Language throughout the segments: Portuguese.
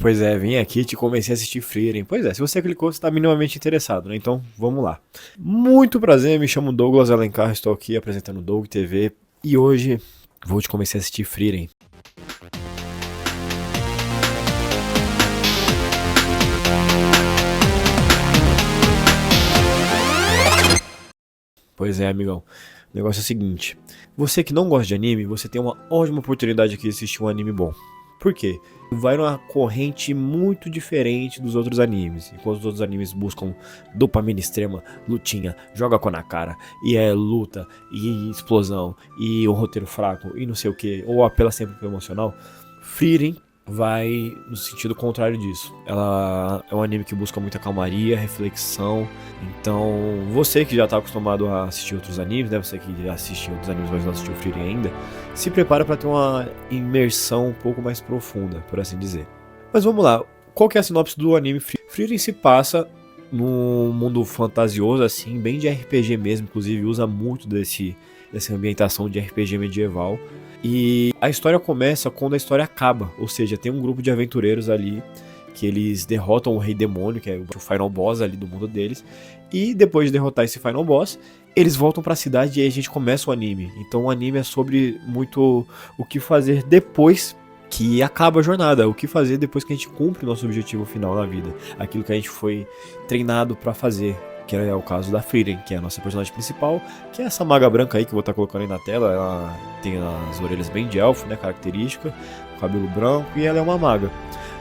Pois é, vim aqui e te comecei a assistir Frieren. Pois é, se você clicou, você está minimamente interessado, né? Então, vamos lá. Muito prazer, me chamo Douglas Alencar, estou aqui apresentando Doug TV e hoje vou te começar a assistir Frieren. Pois é, amigão. O negócio é o seguinte: você que não gosta de anime, você tem uma ótima oportunidade aqui de assistir um anime bom. Por quê? Vai numa corrente muito diferente dos outros animes. Enquanto os outros animes buscam dopamina extrema, lutinha, joga com a na cara, e é luta, e explosão, e um roteiro fraco, e não sei o que, ou apela sempre pro emocional, Frieren vai no sentido contrário disso. Ela é um anime que busca muita calmaria, reflexão. Então, você que já está acostumado a assistir outros animes, né? Você que já assistiu outros animes, mas não assistiu Frieren ainda, se prepara para ter uma imersão um pouco mais profunda, por assim dizer. Mas vamos lá. Qual que é a sinopse do anime Frieren? Frieren se passa num mundo fantasioso, assim, bem de RPG mesmo. Inclusive, usa muito dessa ambientação de RPG medieval. E a história começa quando a história acaba, ou seja, tem um grupo de aventureiros ali que eles derrotam o Rei Demônio, que é o final boss ali do mundo deles, e depois de derrotar esse final boss, eles voltam pra cidade e aí a gente começa o anime. Então o anime é sobre muito o que fazer depois que acaba a jornada, o que fazer depois que a gente cumpre o nosso objetivo final na vida, aquilo que a gente foi treinado pra fazer. Que é o caso da Frieren, que é a nossa personagem principal, que é essa maga branca aí que eu vou estar colocando aí na tela. Ela tem as orelhas bem de elfo, né, característica, cabelo branco, e ela é uma maga.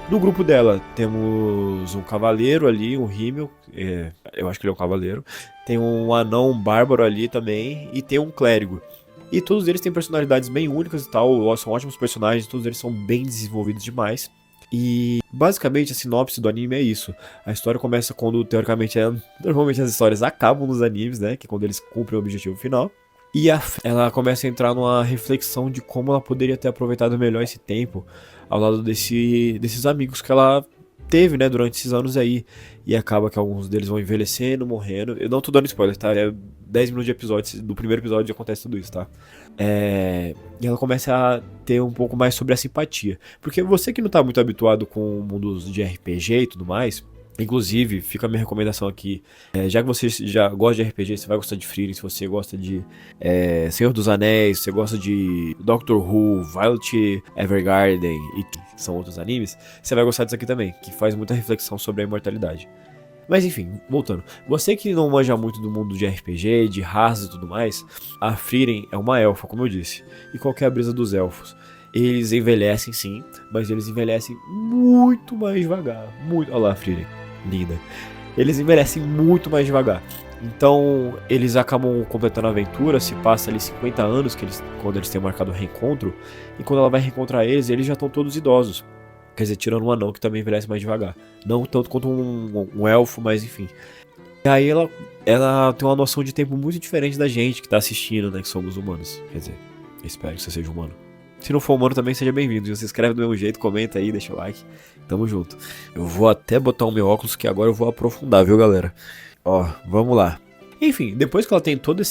No grupo dela temos um cavaleiro ali, um rímel, eu acho que ele é um cavaleiro. Tem um anão bárbaro ali também, e tem um clérigo. E todos eles têm personalidades bem únicas e tal, são ótimos personagens, todos eles são bem desenvolvidos demais. E basicamente a sinopse do anime é isso. A história começa quando, teoricamente, normalmente as histórias acabam nos animes, né? Que é quando eles cumprem o objetivo final. E ela começa a entrar numa reflexão de como ela poderia ter aproveitado melhor esse tempo ao lado desses amigos que ela teve, né, durante esses anos aí. E acaba que alguns deles vão envelhecendo, morrendo. Eu não tô dando spoiler, tá? É 10 minutos de episódio, do primeiro episódio acontece tudo isso, tá? E ela começa a ter um pouco mais sobre a simpatia. Porque você que não tá muito habituado com mundos de RPG e tudo mais, inclusive, fica a minha recomendação aqui. Já que você já gosta de RPG, você vai gostar de Frieren. Se você gosta de Senhor dos Anéis, se você gosta de Doctor Who, Violet Evergarden e são outros animes, você vai gostar disso aqui também, que faz muita reflexão sobre a imortalidade. Mas enfim, voltando. Você que não manja muito do mundo de RPG, de raças e tudo mais, a Frieren é uma elfa, como eu disse. E qual que é a brisa dos elfos? Eles envelhecem sim, mas eles envelhecem muito mais devagar. Muito. Olha lá, Frieren. Linda. Eles envelhecem muito mais devagar. Então, eles acabam completando a aventura, se passa ali 50 anos quando eles têm marcado o reencontro, e quando ela vai reencontrar eles já estão todos idosos. Quer dizer, tirando um anão que também envelhece mais devagar. Não tanto quanto um elfo, mas enfim. E aí ela tem uma noção de tempo muito diferente da gente que tá assistindo, né, que somos humanos. Quer dizer, eu espero que você seja humano. Se não for humano também, seja bem-vindo. Se inscreve do mesmo jeito, comenta aí, deixa o like. Tamo junto. Eu vou até botar o meu óculos que agora eu vou aprofundar, viu, galera? Ó, vamos lá. Enfim, depois que ela tem todo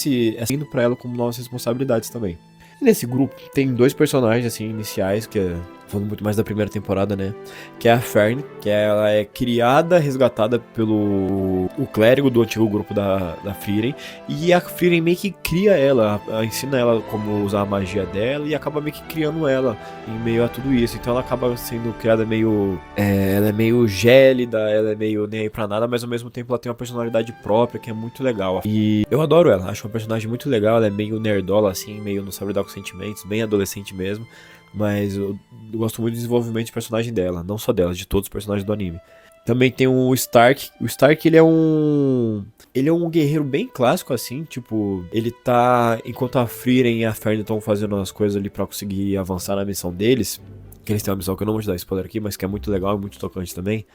indo pra ela como novas responsabilidades também. E nesse grupo tem dois personagens, assim, iniciais, que é... falando muito mais da primeira temporada, né? Que é a Fern, que ela é criada, resgatada pelo o clérigo do antigo grupo da Frieren. E a Frieren meio que cria ela, ensina ela como usar a magia dela e acaba meio que criando ela em meio a tudo isso. Então ela acaba sendo criada meio... ela é meio gélida, ela é meio nem aí pra nada, mas ao mesmo tempo ela tem uma personalidade própria que é muito legal. E eu adoro ela, acho uma personagem muito legal, ela é meio nerdola assim, meio não sabe lidar com sentimentos, bem adolescente mesmo. Mas eu gosto muito do desenvolvimento de personagem dela, não só dela, de todos os personagens do anime. Também tem o Stark. O Stark, ele é um guerreiro bem clássico, assim, tipo... Ele tá... Enquanto a Frieren e a Fern estão fazendo as coisas ali pra conseguir avançar na missão deles... Que eles têm uma missão que eu não vou te dar spoiler aqui, mas que é muito legal e muito tocante também...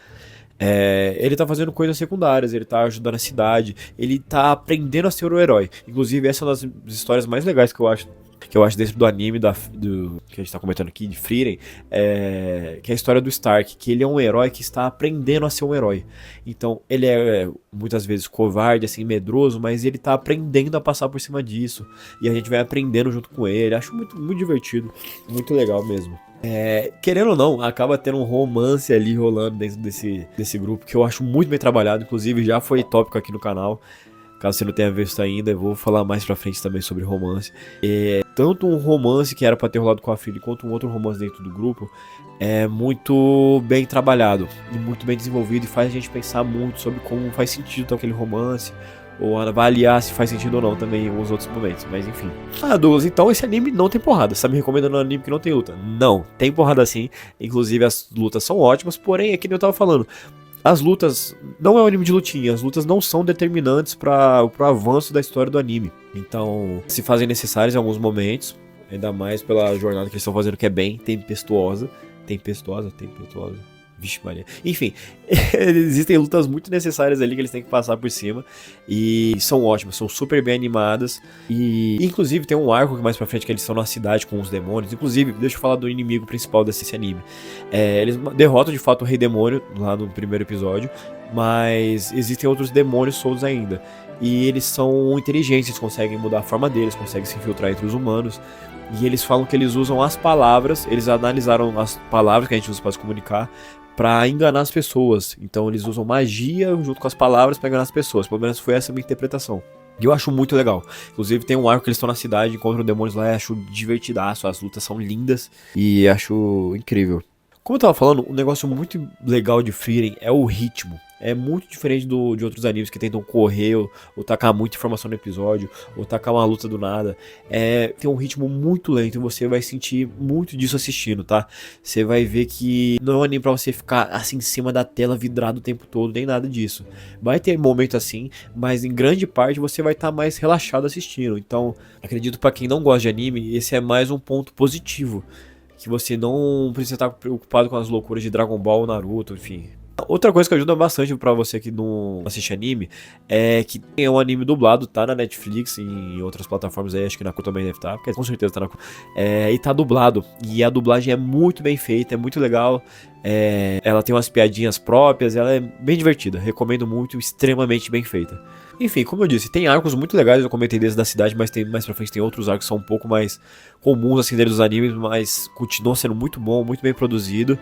ele tá fazendo coisas secundárias, ele tá ajudando a cidade, ele tá aprendendo a ser o herói. Inclusive, essa é uma das histórias mais legais que eu acho dentro do anime que a gente tá comentando aqui, de Frieren, que é a história do Stark, que ele é um herói que está aprendendo a ser um herói. Então, ele é muitas vezes covarde, assim, medroso, mas ele tá aprendendo a passar por cima disso, e a gente vai aprendendo junto com ele. Acho muito, muito divertido, muito legal mesmo. Querendo ou não, acaba tendo um romance ali rolando dentro desse grupo, que eu acho muito bem trabalhado, inclusive já foi tópico aqui no canal. Caso você não tenha visto ainda, eu vou falar mais pra frente também sobre romance. Tanto um romance que era pra ter rolado com a filha, quanto um outro romance dentro do grupo, é muito bem trabalhado e muito bem desenvolvido, e faz a gente pensar muito sobre como faz sentido aquele romance, ou avaliar se faz sentido ou não também em alguns outros momentos, mas enfim. Ah, Douglas, então esse anime não tem porrada. Você tá me recomendando um anime que não tem luta? Não, tem porrada sim. Inclusive as lutas são ótimas, porém, é que nem eu tava falando. As lutas não é um anime de lutinha, as lutas não são determinantes para o avanço da história do anime. Então, se fazem necessárias em alguns momentos, ainda mais pela jornada que eles estão fazendo, que é bem tempestuosa. Tempestuosa? Vixe Maria. Enfim, existem lutas muito necessárias ali que eles têm que passar por cima. E são ótimas, são super bem animadas. E inclusive tem um arco que mais pra frente que eles estão na cidade com os demônios. Inclusive, deixa eu falar do inimigo principal desse anime. Eles derrotam de fato o Rei Demônio lá no primeiro episódio. Mas existem outros demônios soltos ainda. E eles são inteligentes, eles conseguem mudar a forma deles, conseguem se infiltrar entre os humanos. E eles falam que eles usam as palavras, eles analisaram as palavras que a gente usa para se comunicar pra enganar as pessoas. Então eles usam magia junto com as palavras pra enganar as pessoas. Pelo menos foi essa a minha interpretação. E eu acho muito legal. Inclusive tem um arco que eles estão na cidade, encontram demônios lá, e acho divertidaço. As lutas são lindas e acho incrível. Como eu tava falando, um negócio muito legal de Frieren é o ritmo. É muito diferente de outros animes que tentam correr ou tacar muita informação no episódio, ou tacar uma luta do nada. Tem um ritmo muito lento e você vai sentir muito disso assistindo, tá? Você vai ver que não é um anime pra você ficar assim em cima da tela vidrado o tempo todo, nem nada disso. Vai ter momento assim, mas em grande parte você vai estar mais relaxado assistindo. Então, acredito pra quem não gosta de anime, esse é mais um ponto positivo. Que você não precisa estar preocupado com as loucuras de Dragon Ball, Naruto, enfim. Outra coisa que ajuda bastante pra você que não assiste anime é que tem um anime dublado, tá na Netflix e em outras plataformas aí, acho que na Naku também deve estar, porque com certeza tá na Naku. E tá dublado, e a dublagem é muito bem feita, é muito legal. Ela tem umas piadinhas próprias, ela é bem divertida, recomendo muito, extremamente bem feita. Enfim, como eu disse, tem arcos muito legais, eu comentei desde da cidade, mas tem mais pra frente tem outros arcos que são um pouco mais comuns assim dentro dos animes, mas continuam sendo muito bom, muito bem produzido.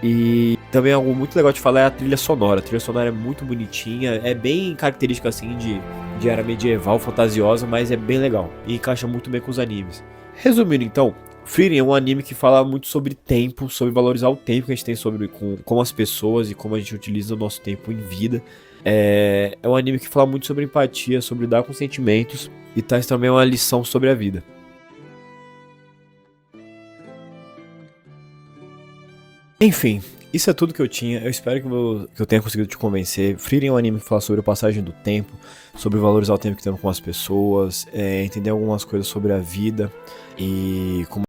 E também algo muito legal de falar é a trilha sonora. A trilha sonora é muito bonitinha, é bem característica assim de era medieval, fantasiosa, mas é bem legal e encaixa muito bem com os animes. Resumindo então, Frieren é um anime que fala muito sobre tempo, sobre valorizar o tempo que a gente tem sobre com as pessoas e como a gente utiliza o nosso tempo em vida. É um anime que fala muito sobre empatia, sobre lidar com sentimentos e traz também uma lição sobre a vida. Enfim, isso é tudo que eu tinha. Eu espero que eu tenha conseguido te convencer. Frieren é um anime que fala sobre a passagem do tempo, sobre valorizar o tempo que temos com as pessoas, entender algumas coisas sobre a vida e como